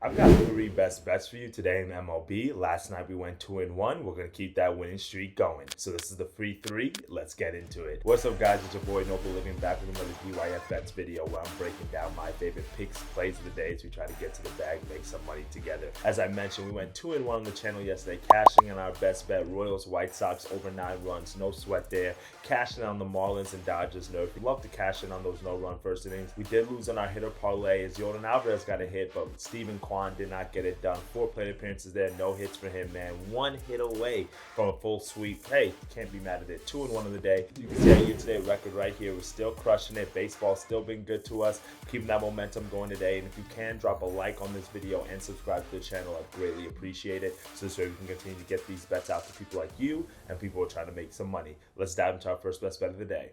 I've got three best bets for you today in MLB. Last night we went 2-1. We're gonna keep that winning streak going. So this is the free three. Let's get into it. What's up, guys? It's your boy Noble Living back with another DYF Bets video where I'm breaking down my favorite picks, plays of the day as we try to get to the bag, make some money together. As I mentioned, we went 2-1 on the channel yesterday, cashing in our best bet: Royals White Sox over 9 runs. No sweat there. Cashing on the Marlins and Dodgers nerf. We love to cash in on those no-run first innings. We did lose on our hitter parlay as Jordan Alvarez got a hit, but Steven Kwan did not get it done. 4 plate appearances there, no hits for him, man. 1 hit away from a full sweep. Hey, can't be mad at it. 2-1 of the day. You can see our year-to-date record right here. We're still crushing it. Baseball's still been good to us. Keeping that momentum going today. And if you can, drop a like on this video and subscribe to the channel. I'd greatly appreciate it. So this way we can continue to get these bets out to people like you and people who are trying to make some money. Let's dive into our first best bet of the day.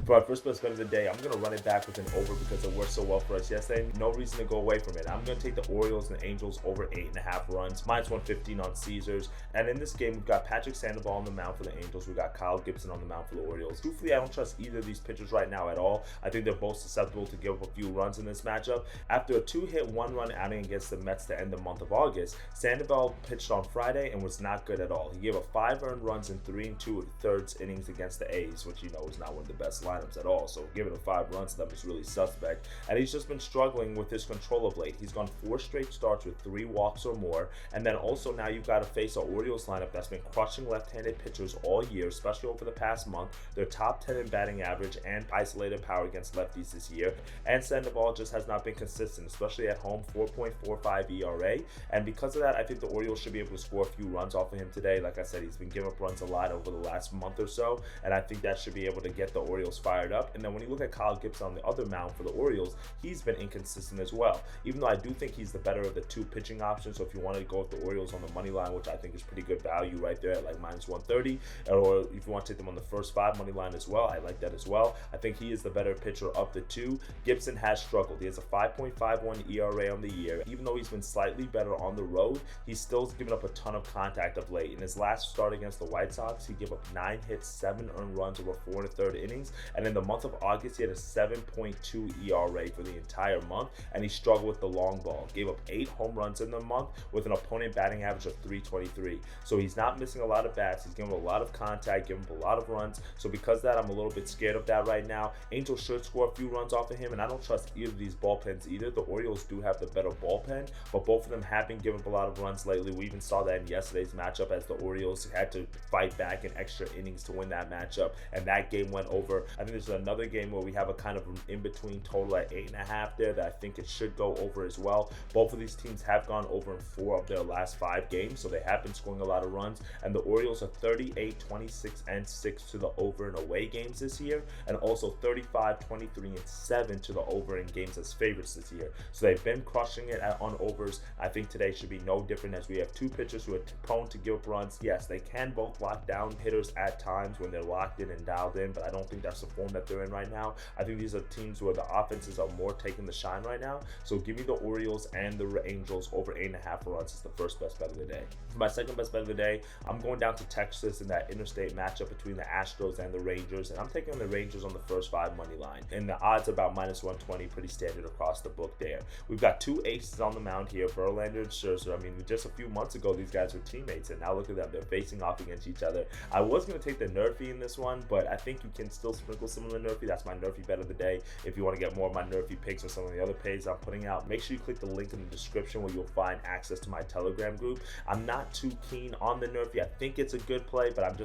For our first best bet of the day, I'm going to run it back with an over because it worked so well for us yesterday. No reason to go away from it. I'm going to take the Orioles and Angels over 8.5 runs. Minus 115 on Caesars. And in this game, we've got Patrick Sandoval on the mound for the Angels. We've got Kyle Gibson on the mound for the Orioles. Truthfully, I don't trust either of these pitchers right now at all. I think they're both susceptible to give up a few runs in this matchup. After a 2-hit, 1-run outing against the Mets to end the month of August, Sandoval pitched on Friday and was not good at all. He gave up 5 earned runs in 3 2/3 innings against the A's, which you know is not one of the best lineups at all. So giving him 5 runs to them is really suspect. And he's just been struggling with his control of late. He's gone 4 straight starts with 3 walks or more. And then also now you've got to face an Orioles lineup that's been crushing left-handed pitchers all year, especially over the past month. They're top 10 in batting average and isolated power against lefties this year. And Sandoval just has not been consistent, especially at home. 4.45 ERA. And because of that, I think the Orioles should be able to score a few runs off of him today. Like I said, he's been giving up runs a lot over the last month or so. And I think that should be able to get the Orioles fired up. And then when you look at Kyle Gibson on the other mound for the Orioles, he's been inconsistent as well. Even though I do think he's the better of the 2 pitching options. So if you want to go with the Orioles on the money line, which I think is pretty good value right there at like minus 130, or if you want to take them on the first 5 money line as well, I like that as well. I think he is the better pitcher of the 2. Gibson has struggled. He has a 5.51 ERA on the year. Even though he's been slightly better on the road, he's still given up a ton of contact of late. In his last start against the White Sox, he gave up 9 hits, 7 earned runs over 4 1/3 innings. And in the month of August, he had a 7.2 ERA for the entire month, and he struggled with the long ball. Gave up 8 home runs in the month with an opponent batting average of 323. So he's not missing a lot of bats. He's giving a lot of contact, giving up a lot of runs. So because of that, I'm a little bit scared of that right now. Angels should score a few runs off of him, and I don't trust either of these bullpens either. The Orioles do have the better bullpen, but both of them have been giving up a lot of runs lately. We even saw that in yesterday's matchup as the Orioles had to fight back in extra innings to win that matchup, and that game went over. I think there's another game where we have a kind of in-between total at 8.5 there that I think it should go over as well. Both of these teams have gone over in 4 of their last 5 games, so they have been scoring a lot of runs, and the Orioles are 38, 26, and 6 to the over in away games this year, and also 35, 23, and 7 to the over in games as favorites this year. So they've been crushing it on overs. I think today should be no different as we have 2 pitchers who are prone to give up runs. Yes, they can both lock down hitters at times when they're locked in and dialed in, but I don't think that's the form that they're in right now. I think these are teams where the offenses are more taking the shine right now. So give me the Orioles and the Angels over 8.5 runs is the first best bet of the day. For my second best bet of the day, I'm going down to Texas in that interstate matchup between the Astros and the Rangers, and I'm taking the Rangers on the first 5 money line. And the odds are about minus 120, pretty standard across the book there. We've got 2 aces on the mound here, Verlander and Scherzer. I mean, just a few months ago, these guys were teammates, and now look at them. They're facing off against each other. I was going to take the NRFI in this one, but I think you can still sprinkle some of the NRFI. That's my NRFI bet of the day. If you want to get more of my NRFI picks or some of the other plays I'm putting out, make sure you click the link in the description where you'll find access to my Telegram group. I'm not too keen on the NRFI. I think it's a good play, but I'm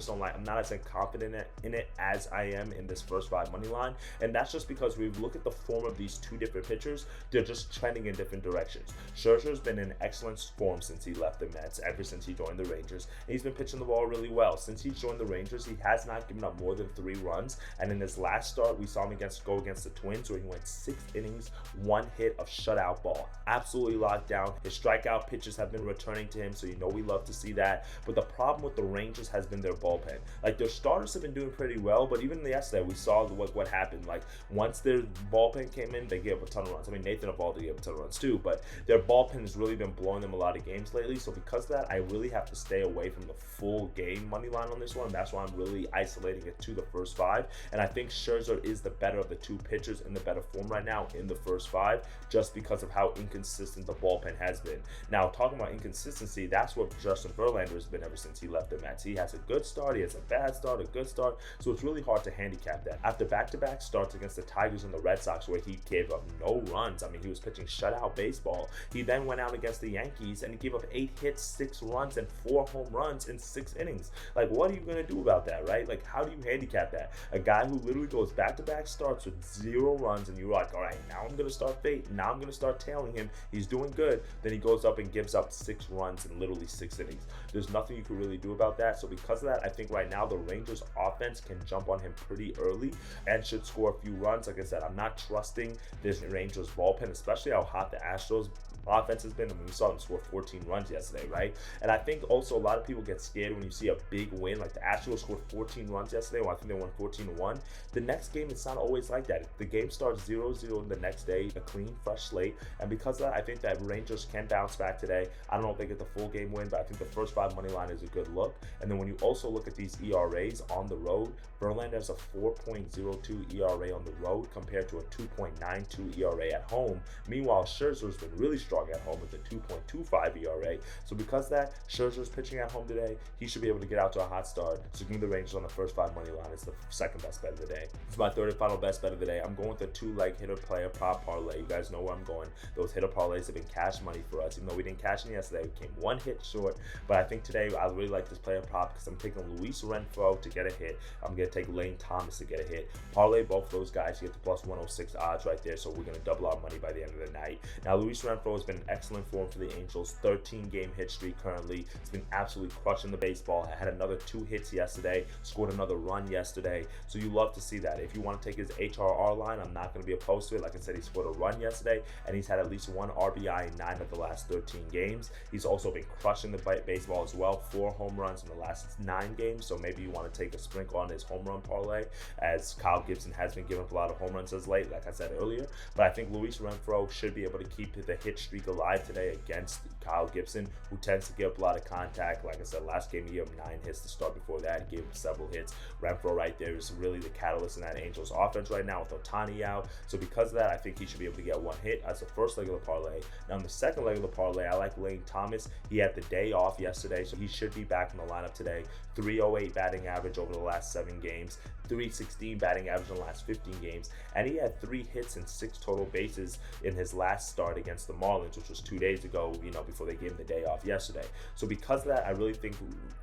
not as confident in it as I am in this first 5 money line. And that's just because we look at the form of these 2 different pitchers. They're just trending in different directions. Scherzer's been in excellent form since he left the Mets, ever since he joined the Rangers. And he's been pitching the ball really well. Since he joined the Rangers, he has not given up more than 3 runs. And in his last start, we saw him go against the Twins, where he went 6 innings, 1 hit of shutout ball. Absolutely locked down. His strikeout pitches have been returning to him, so you know we love to see that. But the problem with the Rangers has been their bullpen. Like, their starters have been doing pretty well, but even yesterday we saw what happened. Like, once their bullpen came in, they gave up a ton of runs. I mean, Nathan Eovaldi gave up a ton of runs too, but their bullpen has really been blowing them a lot of games lately. So because of that, I really have to stay away from the full game money line on this one. That's why I'm really isolating it to the first 5. And I think Scherzer is the better of the two pitchers in the better form right now in the first five, just because of how inconsistent the bullpen has been. Now, talking about inconsistency, that's what Justin Verlander has been ever since he left the Mets. He has a good start, he has a bad start, a good start, so it's really hard to handicap that. After back-to-back starts against the Tigers and the Red Sox, where he gave up no runs, I mean, he was pitching shutout baseball. He then went out against the Yankees and he gave up 8 hits, 6 runs, and 4 home runs in 6 innings. Like, what are you going to do about that, right? Like, how do you handicap that? A guy who literally goes back-to-back starts with 0 runs, and you're like, all right, now I'm going to start fading. Now I'm going to start tailing him. He's doing good. Then he goes up and gives up 6 runs in literally 6 innings. There's nothing you can really do about that. So because of that, I think right now the Rangers offense can jump on him pretty early and should score a few runs. Like I said, I'm not trusting this Rangers bullpen, especially how hot the Astros offense has been. I mean, we saw them score 14 runs yesterday, right? And I think also a lot of people get scared when you see a big win. Like the Astros scored 14 runs yesterday. Well, I think they won 14-1. The next game, it's not always like that. The game starts 0-0 the next day, a clean, fresh slate. And because of that, I think that Rangers can bounce back today. I don't know if they get the full game win, but I think the first 5 money line is a good look. And then when you also look at these ERAs on the road, Verlander has a 4.02 ERA on the road compared to a 2.92 ERA at home. Meanwhile, Scherzer's been really strong at home with a 2.25 ERA. So because of that, Scherzer's pitching at home today, he should be able to get out to a hot start. So give me the Rangers on the first 5 money line. It's the second best bet of the day. It's my third and final best bet of the day. I'm going with a 2-leg hitter player prop parlay. You guys know where I'm going. Those hitter parlays have been cash money for us. Even though we didn't cash in yesterday, we came 1 hit short. But I think today I really like this player prop because I'm taking Luis Renfroe to get a hit. I'm going to take Lane Thomas to get a hit. Parlay both those guys. You get the plus 106 odds right there. So we're going to double our money by the end of the night. Now, Luis Renfroe has been in excellent form for the Angels. 13-game hit streak currently. He's been absolutely crushing the baseball. Had another 2 hits yesterday. Scored another run yesterday. So you love to see that. If you want to take his HRR line, I'm not going to be opposed to it. Like I said, he scored a run yesterday, and he's had at least 1 RBI in 9 of the last 13 games. He's also been crushing the baseball as well. 4 home runs in the last 9 games. So maybe you want to take a sprinkle on his home run parlay, as Kyle Gibson has been giving up a lot of home runs as late, like I said earlier. But I think Luis Renfroe should be able to keep the hit streak alive today against Kyle Gibson, who tends to give up a lot of contact. Like I said, last game he gave 9 hits to start. Before that, he gave him several hits. Renfroe right there is really the catalyst in that Angels offense right now with Ohtani out. So because of that, I think he should be able to get 1 hit as the first leg of the parlay. Now in the second leg of the parlay, I like Lane Thomas. He had the day off yesterday, so he should be back in the lineup today. 308 batting average over the last 7 games. 316 batting average in the last 15 games, and he had 3 hits and 6 total bases in his last start against the Marlins, which was 2 days ago, before they gave him the day off yesterday. So because of that, I really think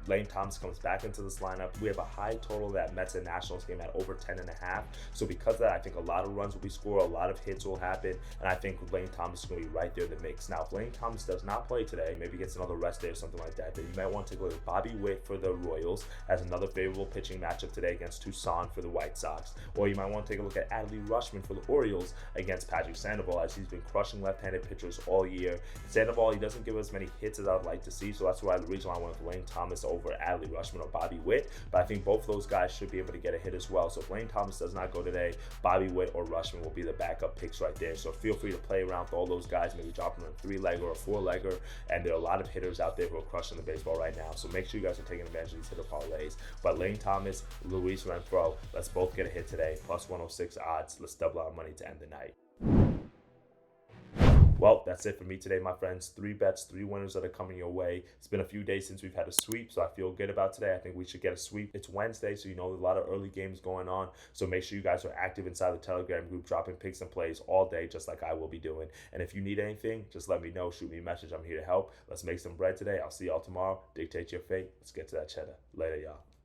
Lane Thomas comes back into this lineup. We have a high total that Mets and Nationals game at over 10.5. So because of that, I think a lot of runs will be scored, a lot of hits will happen, and I think Lane Thomas is going to be right there in the mix. Now, if Lane Thomas does not play today, maybe gets another rest day or something like that, then you might want to take a look at Bobby Witt for the Royals as another favorable pitching matchup today against Tucson for the White Sox. Or you might want to take a look at Adley Rutschman for the Orioles against Patrick Sandoval, as he's been crushing left-handed pitchers all year. Sandoval, he doesn't give as many hits as I would like to see, so that's why the reason why I went with Lane Thomas over Adley Rutschman or Bobby Witt. But I think both of those guys should be able to get a hit as well. So if Lane Thomas does not go today, Bobby Witt or Rutschman will be the backup picks right there. So feel free to play around with all those guys, maybe drop them in a 3-legger or 4-legger. And there are a lot of hitters out there who are crushing the baseball right now. So make sure you guys are taking advantage of these hitter parlays. But Lane Thomas, Luis Renfroe, let's both get a hit today. Plus 106 odds. Let's double our money to end the night. Well, that's it for me today, my friends. 3 bets, 3 winners that are coming your way. It's been a few days since we've had a sweep, so I feel good about today. I think we should get a sweep. It's Wednesday, so there's a lot of early games going on. So make sure you guys are active inside the Telegram group, dropping picks and plays all day, just like I will be doing. And if you need anything, just let me know. Shoot me a message. I'm here to help. Let's make some bread today. I'll see y'all tomorrow. Dictate your fate. Let's get to that cheddar. Later, y'all.